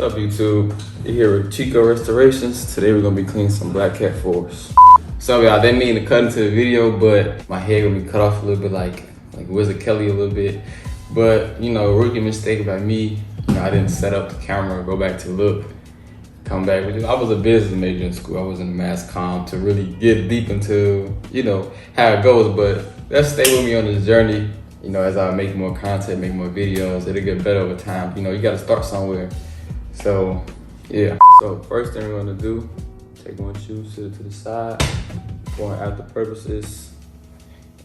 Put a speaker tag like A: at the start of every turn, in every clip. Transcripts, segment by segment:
A: What's up, YouTube? You're here with Chico Restorations. Today we're gonna be cleaning some black cat floors. So y'all, didn't mean to cut into the video, but my hair gonna be cut off a little bit, like Wizard Kelly a little bit. But you know, rookie mistake by me. You know, I didn't set up the camera, go back to look, come back with it. I was a business major in school. I was in mass comm to really get deep into, you know, how it goes. But let's stay with me on this journey. You know, as I make more content, make more videos, it'll get better over time. You know, you gotta start somewhere. So, yeah. So first thing we're gonna do, take one shoe, sit it to the side, for after purposes.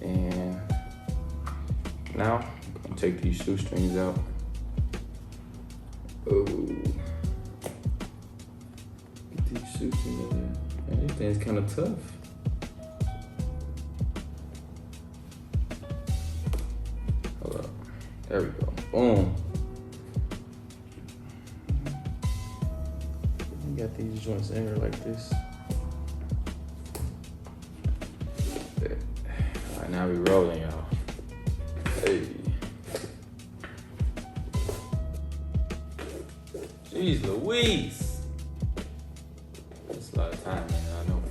A: And now, I'm gonna take these shoestrings out. Oh. Get these shoestrings in there. Man, this thing's kinda tough. Hold up. There we go. Boom. Got these joints in here like this. Alright, now we rolling, y'all. Hey. Jeez Louise. That's a lot of time, man, I know.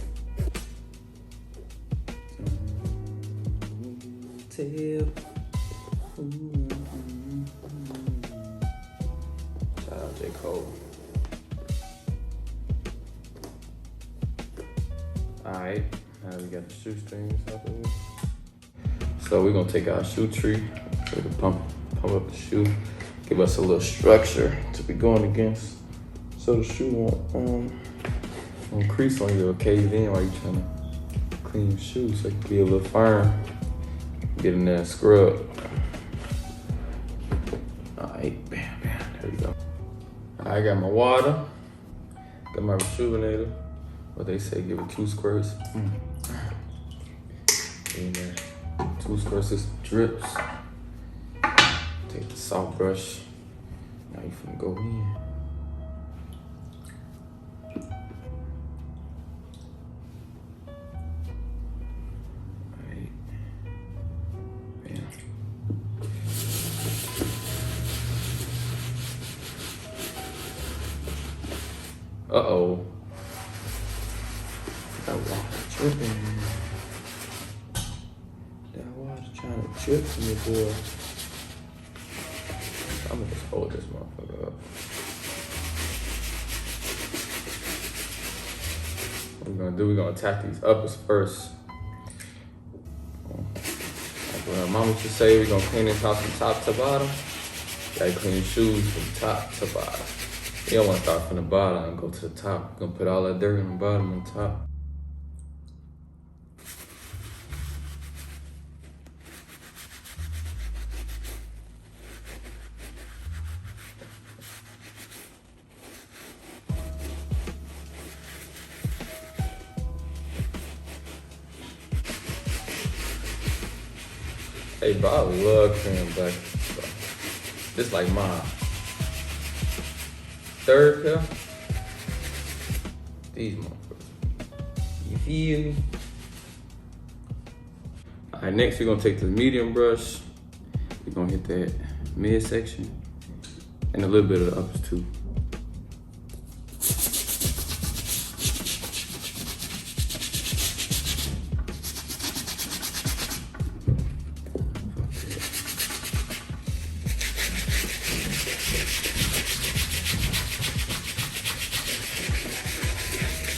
A: Shout out J. Cole. Alright, now we got the shoestrings out the way. So we're gonna take our shoe tree, so we can pump up the shoe, give us a little structure to be going against, so the shoe won't crease on you or cave in while you're trying to clean your shoes, so it can be a little firm. Get in there and scrub. Alright, bam, bam, there we go. I got my water, got my rejuvenator. What they say, give it 2 squirts. And 2 squirts of drips. Take the soft brush. Now you finna go in. Alright. Bam. Uh-oh. That water dripping. That water trying to drip from your boy. I'm gonna just hold this motherfucker up. What we're gonna do, we're gonna attack these uppers first. Like what our mama used to say, we're gonna clean this house from top to bottom. You gotta clean your shoes from top to bottom. You don't wanna start from the bottom and go to the top. You're gonna put all that dirt on the bottom and top. Hey, bro, I love cream black. This like my 3rd pair. These motherfuckers. You feel me? Alright, next we're gonna take the medium brush. We're gonna hit that midsection and a little bit of the uppers too.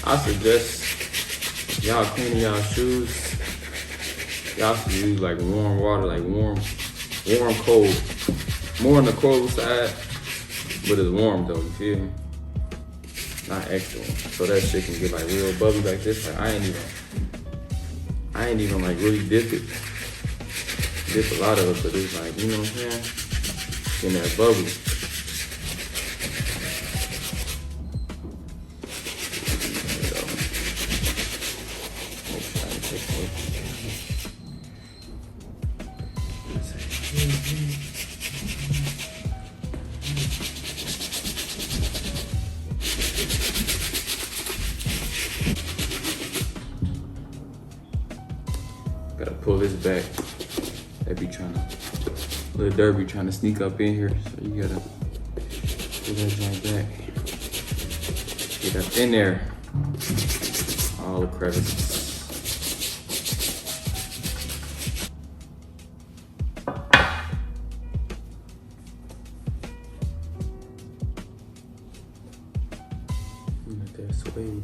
A: I suggest y'all cleaning y'all shoes, y'all should use like warm water, like warm, cold. More on the cold side, but it's warm though, you feel me? Not extra warm. So that shit can get like real bubbly like this. Like I ain't even like really dip a lot of it, but it's like, you know what I'm saying? In that bubbly. Gotta pull this back. They be trying to, little dirt be trying to sneak up in here, so you gotta pull that joint back. Get up in there. All the crevices. Let that sway.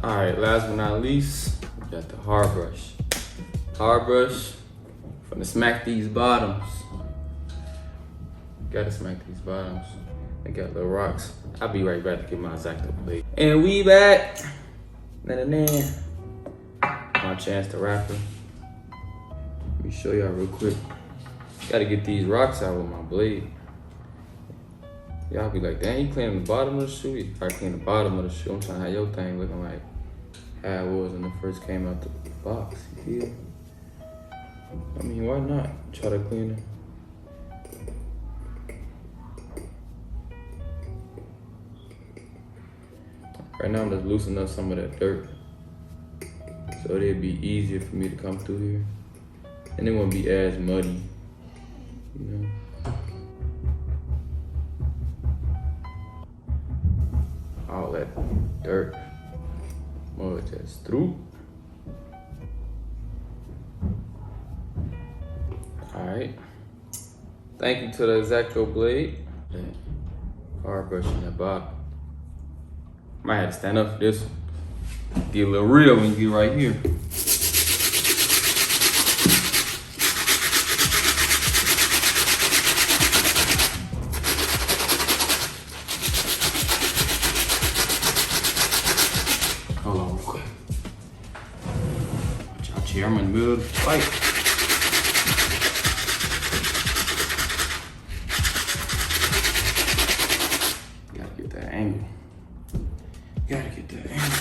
A: All right, last but not least, we got the hard brush. Hard brush, gonna smack these bottoms. Gotta smack these bottoms. They got little rocks. I'll be right back to get my X-Acto blade. And we back. My chance to wrap it. Let me show y'all real quick. Gotta get these rocks out with my blade. Y'all be like, dang, you cleaning the bottom of the shoe? You probably clean the bottom of the shoe. I'm trying to have your thing looking like how it was when it first came out the box, you feel? I mean, why not try to clean it? Right now I'm just loosening up some of that dirt, so it'd be easier for me to come through here. And it won't be as muddy, you know? All that dirt, mud just through. All right. Thank you to the X-Acto blade. Hard brush in that bottom. Might have to stand up for this one. Get a little real when you get right here. Hold on real quick. Watch out here, I'm in the middle of the fight. Gotta get that angle. Gotta get that angle.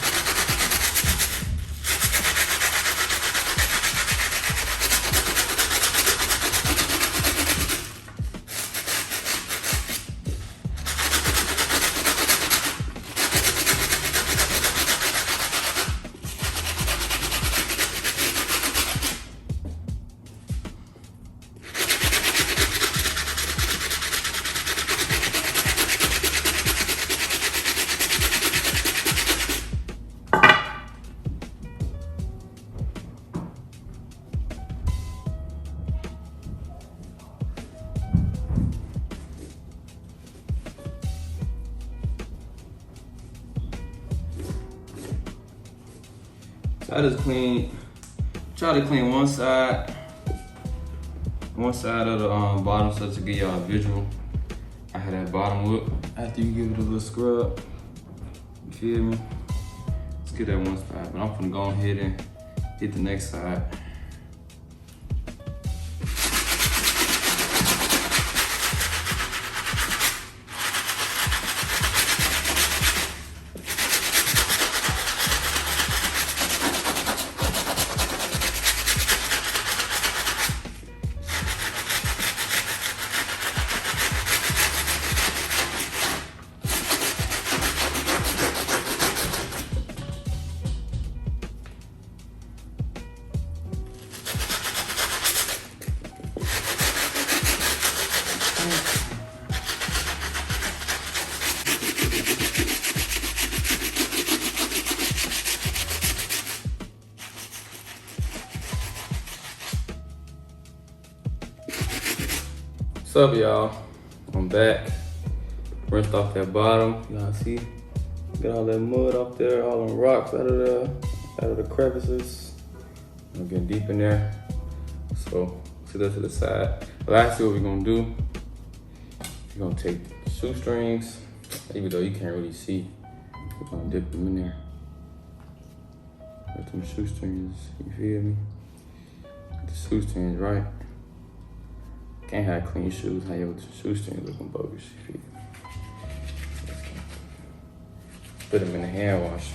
A: So I just try to clean one side of the bottom so to give y'all a visual. I had that bottom look. After you give it a little scrub, you feel me? Let's get that one side, but I'm gonna go ahead and hit the next side. What's up, y'all? I'm back. Rinsed off that bottom. Y'all see? Get all that mud off there, all them rocks out of the crevices. I'm getting deep in there. So sit that to the side. Lastly, what we're gonna do, we're gonna take the shoestrings, even though you can't really see. We're gonna dip them in there. Get them shoestrings, you feel me? Get the shoestrings right. Can't have clean shoes, how your shoestrings looking bogus, you feel me? Put them in the hand wash.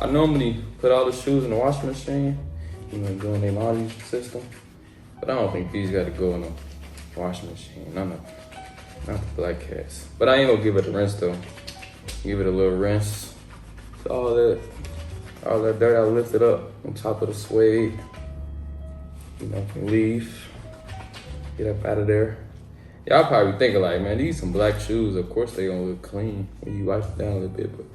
A: I normally put all the shoes in the washing machine, you know, doing their laundry system. But I don't think these gotta go in the washing machine. Not the black cats. But I ain't gonna give it a rinse though. Give it a little rinse. So all that dirt I lifted up on top of the suede, you know, can leave. Get up out of there. Y'all probably thinking like, man, these some black shoes. Of course they gonna look clean when you wipe it down a little bit, but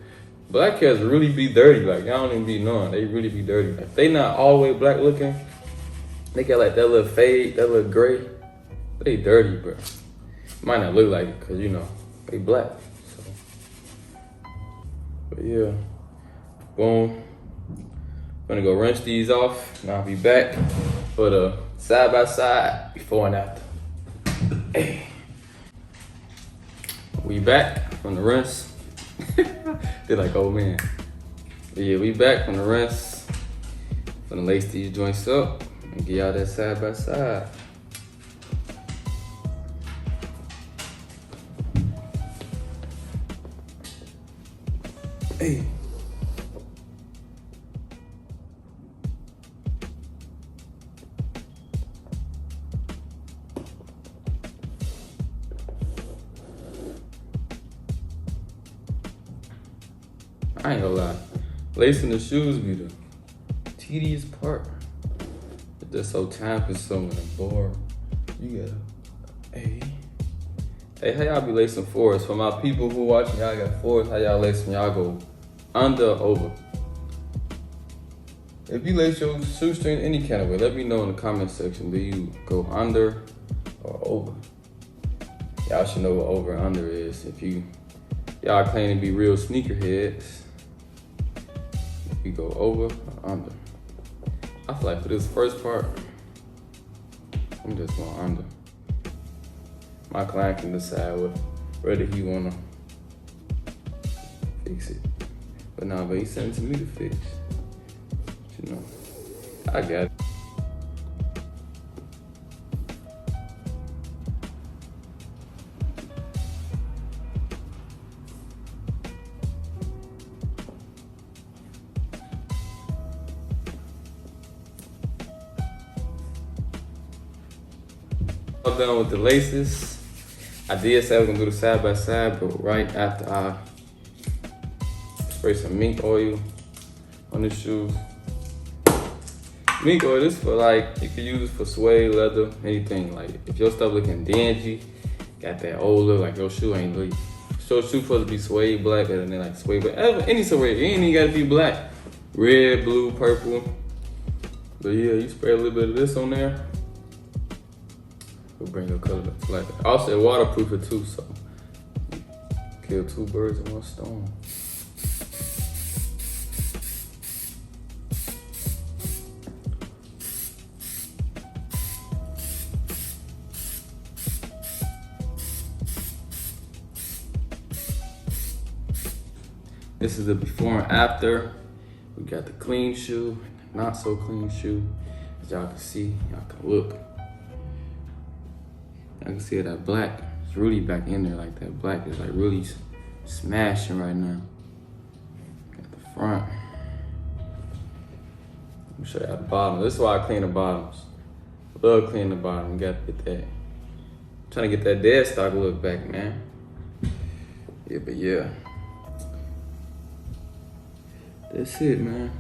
A: black cats really be dirty. Like, y'all don't even be knowing. They really be dirty. Like, they not all the way black looking. They got like that little fade, that little gray. They dirty, bro. Might not look like it, cause you know, they black. So. But yeah, boom. Gonna go rinse these off, and I'll be back for the side by side before and after. Hey. We back from the rinse. They're like, oh man. But yeah, we back from the rinse. Gonna lace these joints up and get y'all that side by side. Hey. I ain't gonna lie, lacing the shoes be the tedious part. It's just so time consuming and boring. You gotta, hey, how y'all be lacing fours? For my people who watching, y'all got fours, how y'all lacing? Y'all go under or over? If you lace your shoestring any kind of way, let me know in the comment section. Do you go under or over? Y'all should know what over and under is. If y'all claim to be real sneakerheads, you go over or under. I feel like for this first part, I'm just going under. My client can decide whether he wanna fix it. But nah, but he sent it to me to fix. You know, I got it. I'm done with the laces. I did say I was gonna do the side by side, but right after I spray some mink oil on the shoes. Mink oil, this for like, you can use this for suede, leather, anything. Like if your stuff looking dingy, got that old look, like your shoe ain't really, your shoe supposed to be suede black, and then like suede black, any suede, it ain't even gotta be black. Red, blue, purple. But yeah, you spray a little bit of this on there. We'll bring your color to black. Also, waterproof it too, so kill two birds with one stone. This is the before and after. We got the clean shoe, not so clean shoe. As y'all can see, y'all can look. I can see that black is really back in there. Like that black is like really smashing right now. Got the front. Let me show you the bottom. This is why I clean the bottoms. Love cleaning the bottom. You gotta get that. I'm trying to get that dead stock look back, man. Yeah, but yeah. That's it, man.